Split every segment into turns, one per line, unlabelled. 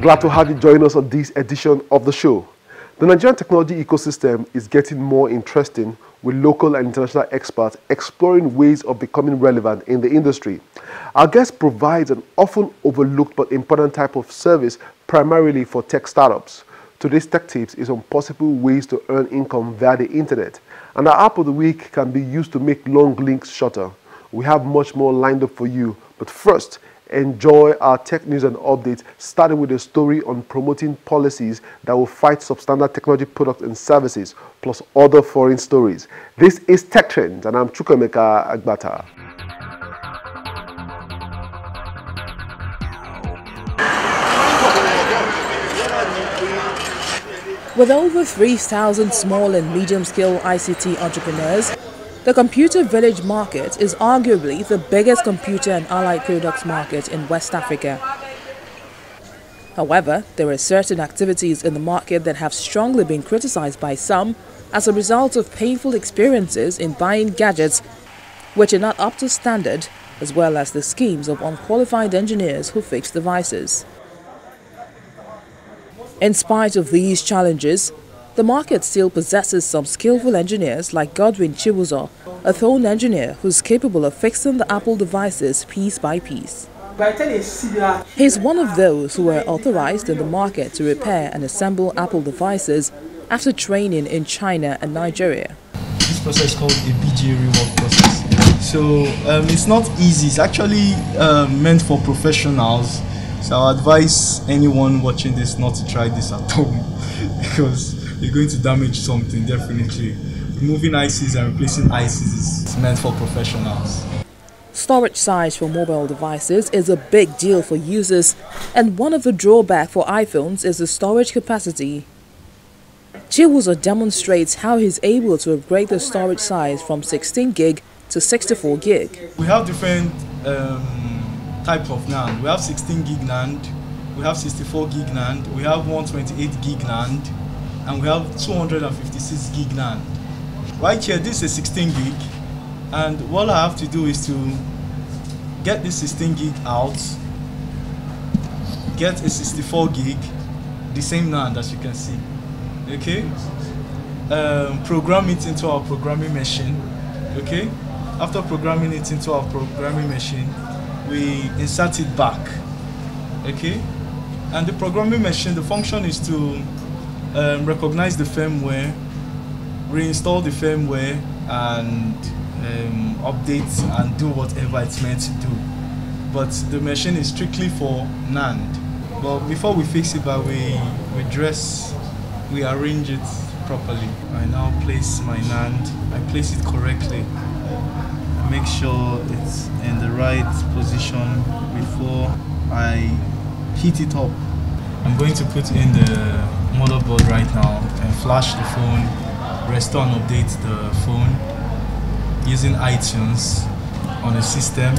Glad to have you join us on this edition of the show. The Nigerian technology ecosystem is getting more interesting, with local and international experts exploring ways of becoming relevant in the industry. Our guest provides an often overlooked but important type of service primarily for tech startups. Today's Tech Tips is on possible ways to earn income via the internet, and our app of the week can be used to make long links shorter. We have much more lined up for you, but first, enjoy our tech news and updates, starting with a story on promoting policies that will fight substandard technology products and services, plus other foreign stories. This is Tech Trends, and I'm Chukwemeka Agbata.
With over 3,000 small and medium-scale ICT entrepreneurs, the Computer Village market is arguably the biggest computer and allied products market in West Africa. However, there are certain activities in the market that have strongly been criticized by some as a result of painful experiences in buying gadgets which are not up to standard, as well as the schemes of unqualified engineers who fix devices. In spite of these challenges, the market still possesses some skillful engineers like Godwin Chibuzo, a phone engineer who's capable of fixing the Apple devices piece by piece. He's one of those who are authorized in the market to repair and assemble Apple devices after training in China and Nigeria.
This process is called a BGA rework process. So it's not easy. It's actually meant for professionals. So I advise anyone watching this not to try this at home because you're going to damage something, definitely. Removing ICs and replacing ICs is meant for professionals.
Storage size for mobile devices is a big deal for users, and one of the drawbacks for iPhones is the storage capacity. Chibuzo demonstrates how he's able to upgrade the storage size from 16 gig to 64 gig.
We have different types of NAND. We have 16 gig NAND, we have 64 gig NAND, we have 128 gig NAND, and we have 256 gig NAND. Right here, this is 16 gig, and what I have to do is to get this 16 gig out, get a 64 gig, the same NAND as you can see, okay? Program it into our programming machine, okay? After programming it into our programming machine, we insert it back, okay? And the programming machine, the function is to recognize the firmware, reinstall the firmware, and update and do whatever it's meant to do. But the machine is strictly for NAND. But before we fix it, we arrange it properly. I now place my NAND. I place it correctly. I make sure it's in the right position before I heat it up. I'm going to put in the motherboard right now and flash the phone, restore and update the phone using iTunes on a system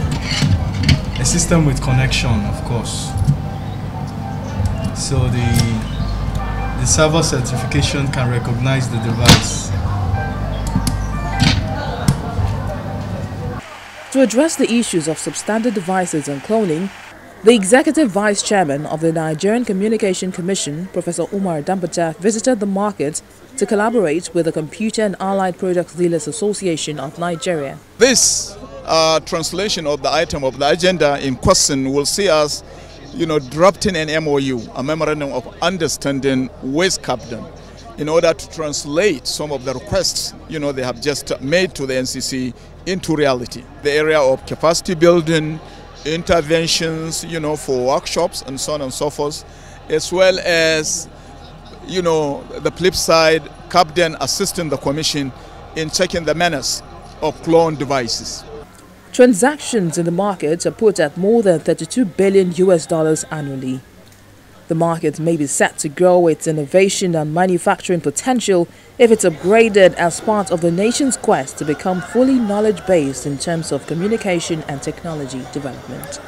with connection, of course. So the server certification can recognize the device.
To address the issues of substandard devices and cloning, the Executive Vice Chairman of the Nigerian Communication Commission, Professor Umar Dambata, visited the market to collaborate with the Computer and Allied Products Dealers Association of Nigeria.
This translation of the item of the agenda in question will see us, drafting an MOU, a Memorandum of Understanding with CAPDAN, in order to translate some of the requests, they have just made to the NCC into reality. The area of capacity building, interventions, for workshops and so on and so forth, as well as, the flip side, CAPDAN assisting the Commission in checking the menace of cloned devices.
Transactions in the market are put at more than $32 billion annually. The market may be set to grow its innovation and manufacturing potential if it's upgraded as part of the nation's quest to become fully knowledge-based in terms of communication and technology development.